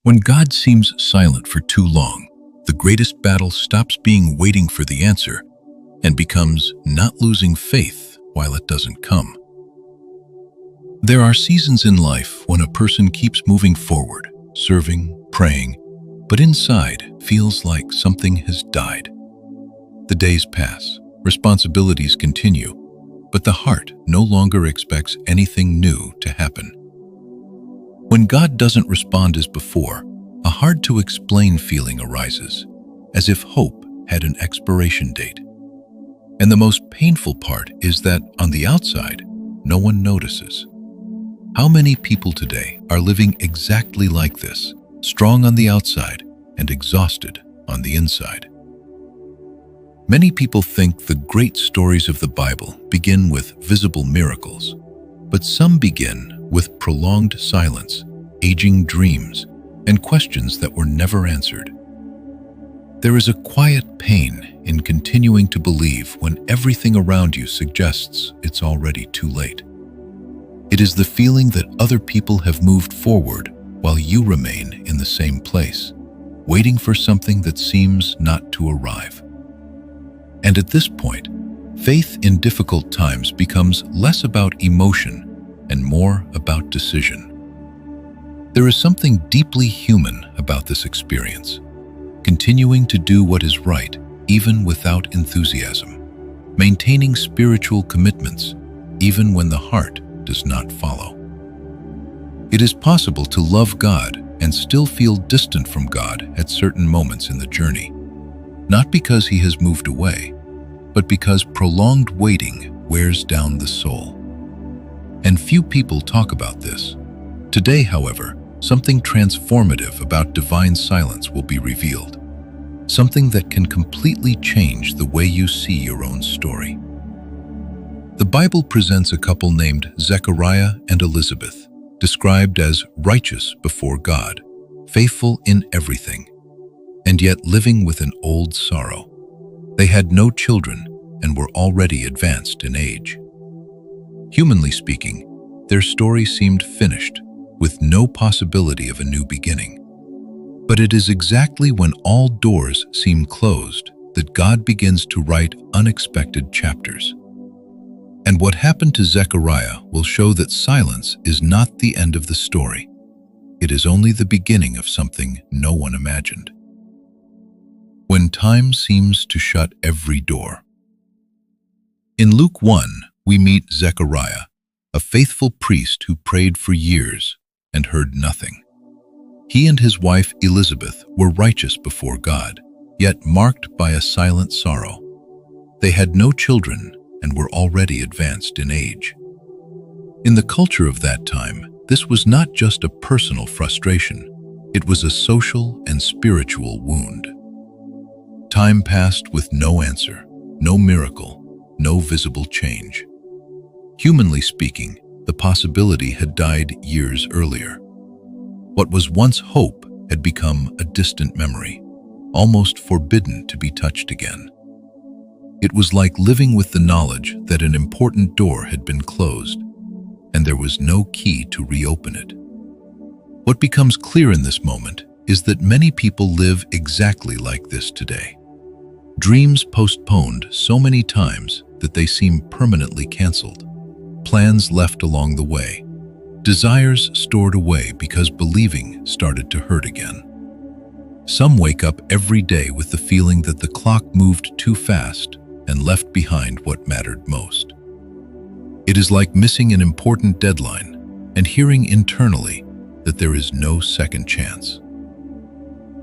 When God seems silent for too long, the greatest battle stops being waiting for the answer and becomes not losing faith while it doesn't come. There are seasons in life when a person keeps moving forward, serving, praying, but inside feels like something has died. The days pass, responsibilities continue, but the heart no longer expects anything new to happen. When God doesn't respond as before, a hard-to-explain feeling arises, as if hope had an expiration date. And the most painful part is that, on the outside, no one notices. How many people today are living exactly like this, strong on the outside and exhausted on the inside? Many people think the great stories of the Bible begin with visible miracles, but some begin with prolonged silence, aging dreams, and questions that were never answered. There is a quiet pain in continuing to believe when everything around you suggests it's already too late. It is the feeling that other people have moved forward while you remain in the same place, waiting for something that seems not to arrive. And at this point, faith in difficult times becomes less about emotion and more about decision. There is something deeply human about this experience, continuing to do what is right even without enthusiasm, maintaining spiritual commitments even when the heart does not follow. It is possible to love God and still feel distant from God at certain moments in the journey, not because He has moved away, but because prolonged waiting wears down the soul. And few people talk about this. Today, however, something transformative about divine silence will be revealed, something that can completely change the way you see your own story. The Bible presents a couple named Zechariah and Elizabeth, described as righteous before God, faithful in everything, and yet living with an old sorrow. They had no children and were already advanced in age. Humanly speaking, their story seemed finished, with no possibility of a new beginning. But it is exactly when all doors seem closed that God begins to write unexpected chapters. And what happened to Zechariah will show that silence is not the end of the story. It is only the beginning of something no one imagined. When time seems to shut every door. In Luke 1, we meet Zechariah, a faithful priest who prayed for years and heard nothing. He and his wife Elizabeth were righteous before God, yet marked by a silent sorrow. They had no children and were already advanced in age. In the culture of that time, this was not just a personal frustration, it was a social and spiritual wound. Time passed with no answer, no miracle, no visible change. Humanly speaking, the possibility had died years earlier. What was once hope had become a distant memory, almost forbidden to be touched again. It was like living with the knowledge that an important door had been closed, and there was no key to reopen it. What becomes clear in this moment is that many people live exactly like this today. Dreams postponed so many times that they seem permanently canceled. Plans left along the way. Desires stored away because believing started to hurt again. Some wake up every day with the feeling that the clock moved too fast and left behind what mattered most. It is like missing an important deadline and hearing internally that there is no second chance.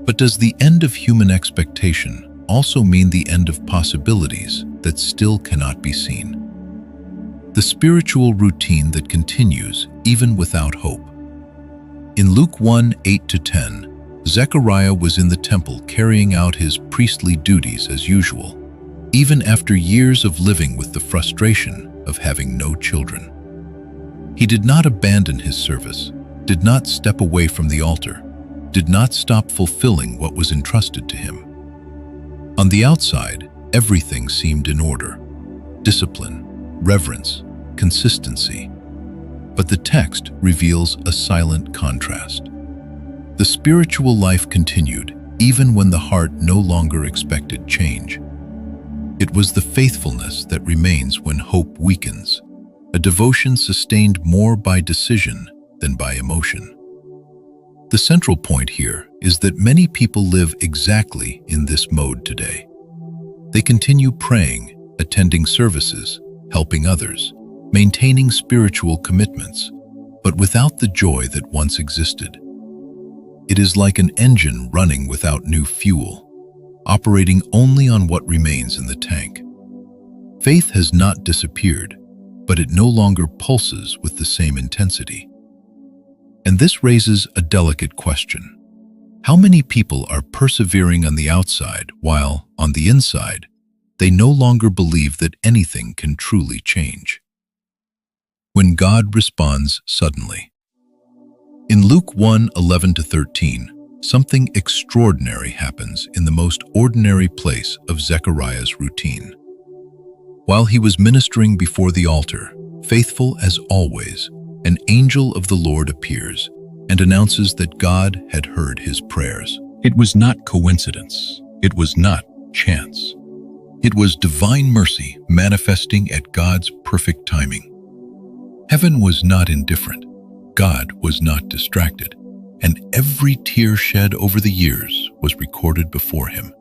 But does the end of human expectation also mean the end of possibilities that still cannot be seen? The spiritual routine that continues even without hope. In Luke 1, 8-10, Zechariah was in the temple carrying out his priestly duties as usual, even after years of living with the frustration of having no children. He did not abandon his service, did not step away from the altar, did not stop fulfilling what was entrusted to him. On the outside, everything seemed in order: discipline, reverence, consistency. But the text reveals a silent contrast. The spiritual life continued, even when the heart no longer expected change. It was the faithfulness that remains when hope weakens, a devotion sustained more by decision than by emotion. The central point here is that many people live exactly in this mode today. They continue praying, attending services, helping others, maintaining spiritual commitments, but without the joy that once existed. It is like an engine running without new fuel, operating only on what remains in the tank. Faith has not disappeared, but it no longer pulses with the same intensity. And this raises a delicate question. How many people are persevering on the outside while, on the inside, they no longer believe that anything can truly change? When God responds suddenly. In Luke 1:11-13, something extraordinary happens in the most ordinary place of Zechariah's routine. While he was ministering before the altar, faithful as always, an angel of the Lord appears and announces that God had heard his prayers. It was not coincidence. It was not chance. It was divine mercy manifesting at God's perfect timing. Heaven was not indifferent. God was not distracted, and every tear shed over the years was recorded before him.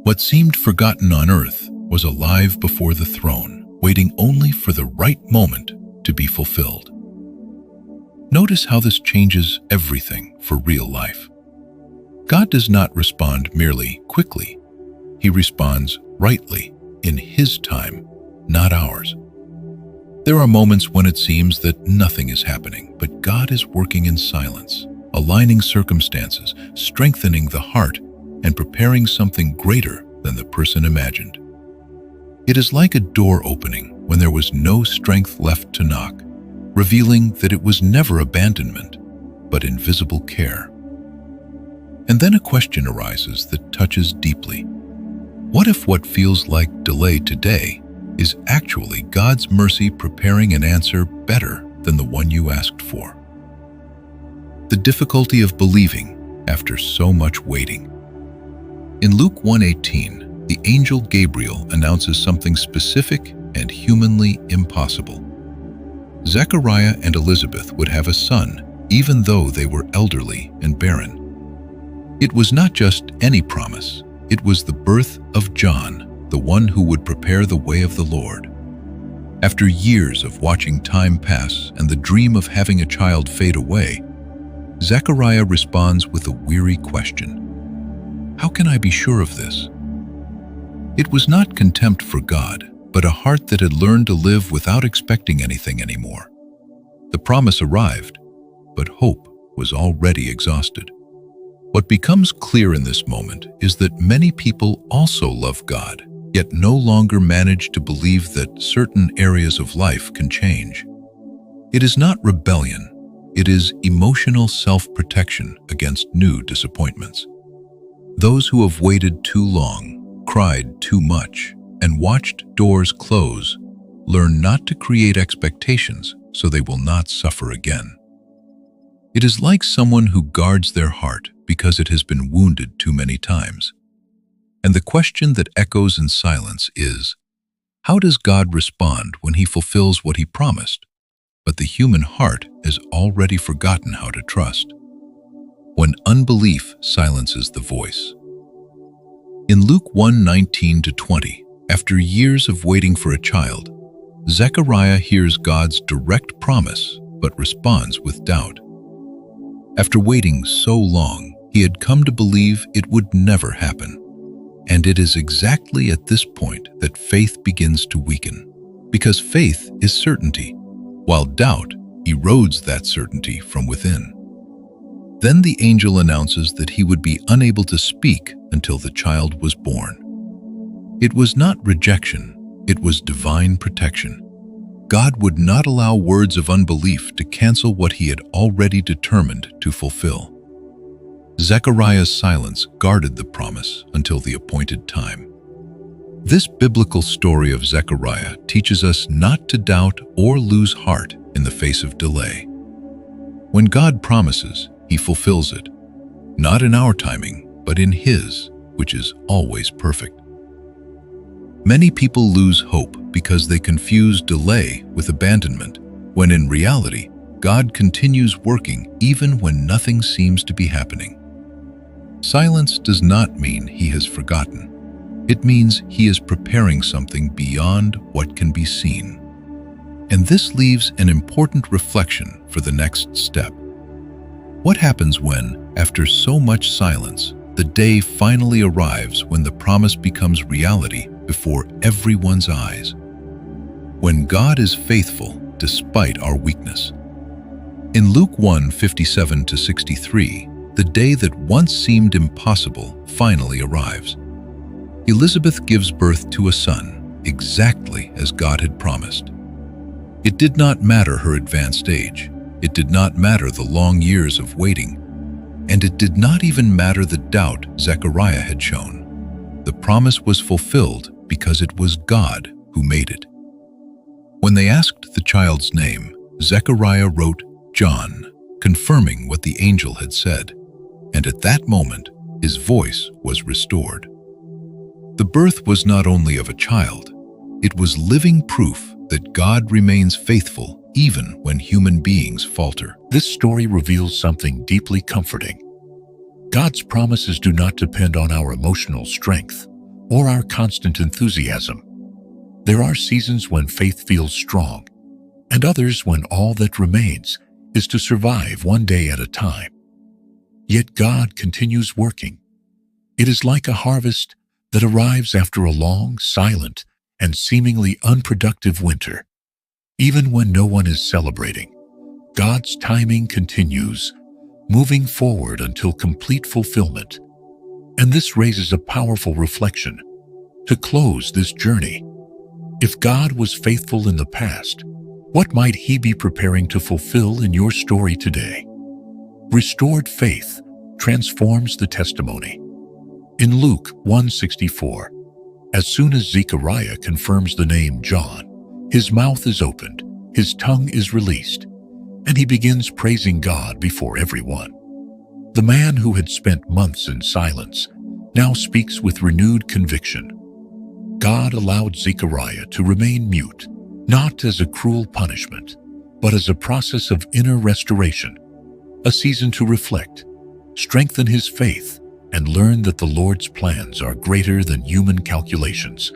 What seemed forgotten on earth was alive before the throne, waiting only for the right moment to be fulfilled. Notice how this changes everything for real life. God does not respond merely quickly. He responds rightly, in his time, not ours. There are moments when it seems that nothing is happening, but God is working in silence, aligning circumstances, strengthening the heart, and preparing something greater than the person imagined. It is like a door opening when there was no strength left to knock, revealing that it was never abandonment, but invisible care. And then a question arises that touches deeply. What if what feels like delay today is actually God's mercy preparing an answer better than the one you asked for? The difficulty of believing after so much waiting. In Luke 1:18, the angel Gabriel announces something specific and humanly impossible. Zechariah and Elizabeth would have a son, even though they were elderly and barren. It was not just any promise, it was the birth of John, the one who would prepare the way of the Lord. After years of watching time pass and the dream of having a child fade away, Zechariah responds with a weary question. How can I be sure of this? It was not contempt for God, but a heart that had learned to live without expecting anything anymore. The promise arrived, but hope was already exhausted. What becomes clear in this moment is that many people also love God, yet no longer manage to believe that certain areas of life can change. It is not rebellion, it is emotional self-protection against new disappointments. Those who have waited too long, cried too much, and watched doors close, learn not to create expectations so they will not suffer again. It is like someone who guards their heart because it has been wounded too many times. And the question that echoes in silence is, how does God respond when he fulfills what he promised, but the human heart has already forgotten how to trust? When unbelief silences the voice. In Luke 1:19-20, after years of waiting for a child, Zechariah hears God's direct promise but responds with doubt. After waiting so long, he had come to believe it would never happen. And it is exactly at this point that faith begins to weaken, because faith is certainty, while doubt erodes that certainty from within. Then the angel announces that he would be unable to speak until the child was born. It was not rejection, it was divine protection. God would not allow words of unbelief to cancel what he had already determined to fulfill. Zechariah's silence guarded the promise until the appointed time. This biblical story of Zechariah teaches us not to doubt or lose heart in the face of delay. When God promises, he fulfills it, not in our timing, but in His, which is always perfect. Many people lose hope because they confuse delay with abandonment, when in reality, God continues working even when nothing seems to be happening. Silence does not mean He has forgotten. It means He is preparing something beyond what can be seen. And this leaves an important reflection for the next step. What happens when, after so much silence, the day finally arrives when the promise becomes reality before everyone's eyes? When God is faithful despite our weakness. In Luke 1:57-63, the day that once seemed impossible finally arrives. Elizabeth gives birth to a son, exactly as God had promised. It did not matter her advanced age. It did not matter the long years of waiting. And it did not even matter the doubt Zechariah had shown. The promise was fulfilled because it was God who made it. When they asked the child's name, Zechariah wrote John, confirming what the angel had said. And at that moment, his voice was restored. The birth was not only of a child, it was living proof that God remains faithful even when human beings falter. This story reveals something deeply comforting. God's promises do not depend on our emotional strength or our constant enthusiasm. There are seasons when faith feels strong, and others when all that remains is to survive one day at a time. Yet God continues working. It is like a harvest that arrives after a long, silent, and seemingly unproductive winter. Even when no one is celebrating, God's timing continues, moving forward until complete fulfillment. And this raises a powerful reflection. To close this journey, if God was faithful in the past, what might He be preparing to fulfill in your story today? Restored faith transforms the testimony. In Luke 1:64, as soon as Zechariah confirms the name John, his mouth is opened, his tongue is released, and he begins praising God before everyone. The man who had spent months in silence now speaks with renewed conviction. God allowed Zechariah to remain mute, not as a cruel punishment, but as a process of inner restoration, a season to reflect, strengthen his faith, and learn that the Lord's plans are greater than human calculations.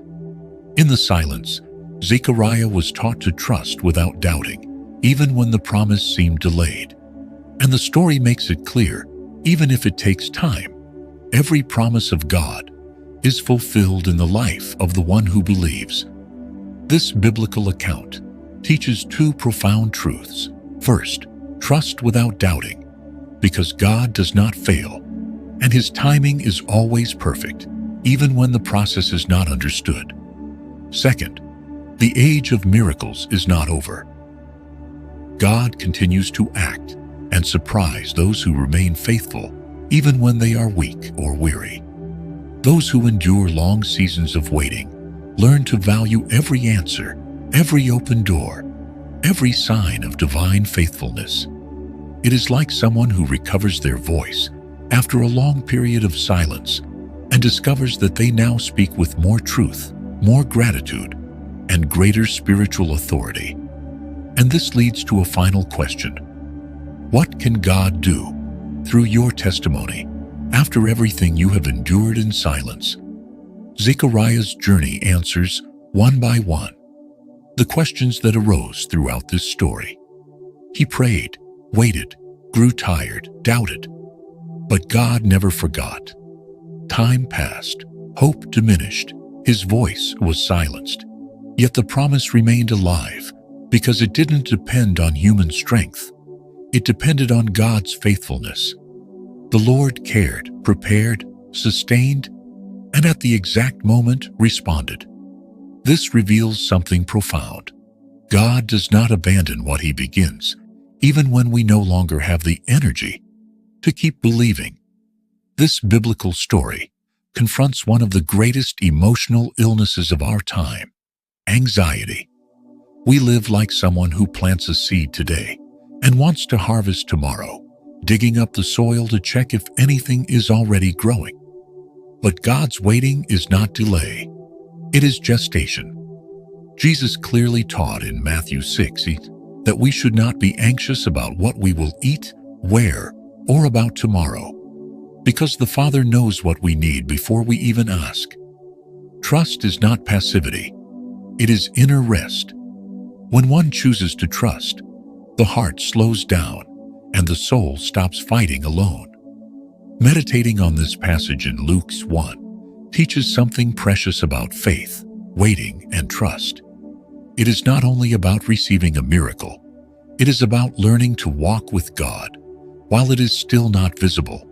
In the silence, Zechariah was taught to trust without doubting, even when the promise seemed delayed. And the story makes it clear, even if it takes time, every promise of God is fulfilled in the life of the one who believes. This biblical account teaches two profound truths. First, trust without doubting, because God does not fail, and His timing is always perfect, even when the process is not understood. Second, the age of miracles is not over. God continues to act and surprise those who remain faithful, even when they are weak or weary. Those who endure long seasons of waiting learn to value every answer, every open door, every sign of divine faithfulness. It is like someone who recovers their voice after a long period of silence and discovers that they now speak with more truth, more gratitude, and greater spiritual authority. And this leads to a final question. What can God do through your testimony after everything you have endured in silence? Zechariah's journey answers, one by one, the questions that arose throughout this story. He prayed, waited, grew tired, doubted, but God never forgot. Time passed, hope diminished, his voice was silenced. Yet the promise remained alive because it didn't depend on human strength. It depended on God's faithfulness. The Lord cared, prepared, sustained, and at the exact moment responded. This reveals something profound. God does not abandon what He begins, even when we no longer have the energy to keep believing. This biblical story confronts one of the greatest emotional illnesses of our time: anxiety. We live like someone who plants a seed today and wants to harvest tomorrow, digging up the soil to check if anything is already growing. But God's waiting is not delay. It is gestation. Jesus clearly taught in Matthew 6 that we should not be anxious about what we will eat, where, or about tomorrow, because the Father knows what we need before we even ask. Trust is not passivity. It is inner rest. When one chooses to trust, the heart slows down and the soul stops fighting alone. Meditating on this passage in Luke 1 teaches something precious about faith, waiting, and trust. It is not only about receiving a miracle, it is about learning to walk with God while it is still not visible.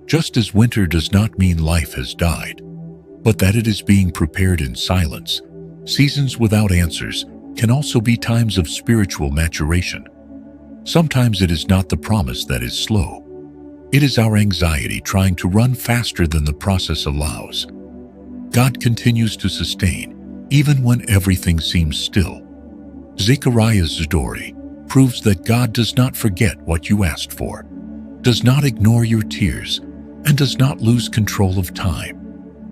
Just as winter does not mean life has died, but that it is being prepared in silence, seasons without answers can also be times of spiritual maturation. Sometimes it is not the promise that is slow. It is our anxiety trying to run faster than the process allows. God continues to sustain, even when everything seems still. Zechariah's story proves that God does not forget what you asked for, does not ignore your tears, and does not lose control of time.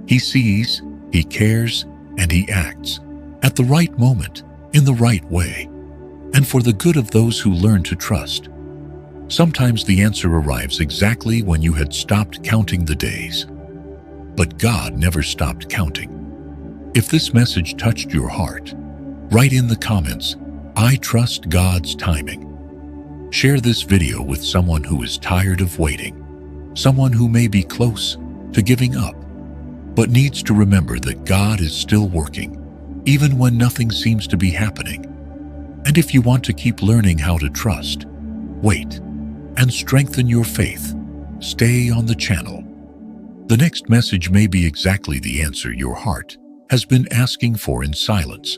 He sees, He cares, and He acts at the right moment, in the right way, and for the good of those who learn to trust. Sometimes the answer arrives exactly when you had stopped counting the days. But God never stopped counting. If this message touched your heart, write in the comments, "I trust God's timing." Share this video with someone who is tired of waiting, someone who may be close to giving up, but needs to remember that God is still working, even when nothing seems to be happening. And if you want to keep learning how to trust, wait, and strengthen your faith, stay on the channel. The next message may be exactly the answer your heart has been asking for in silence.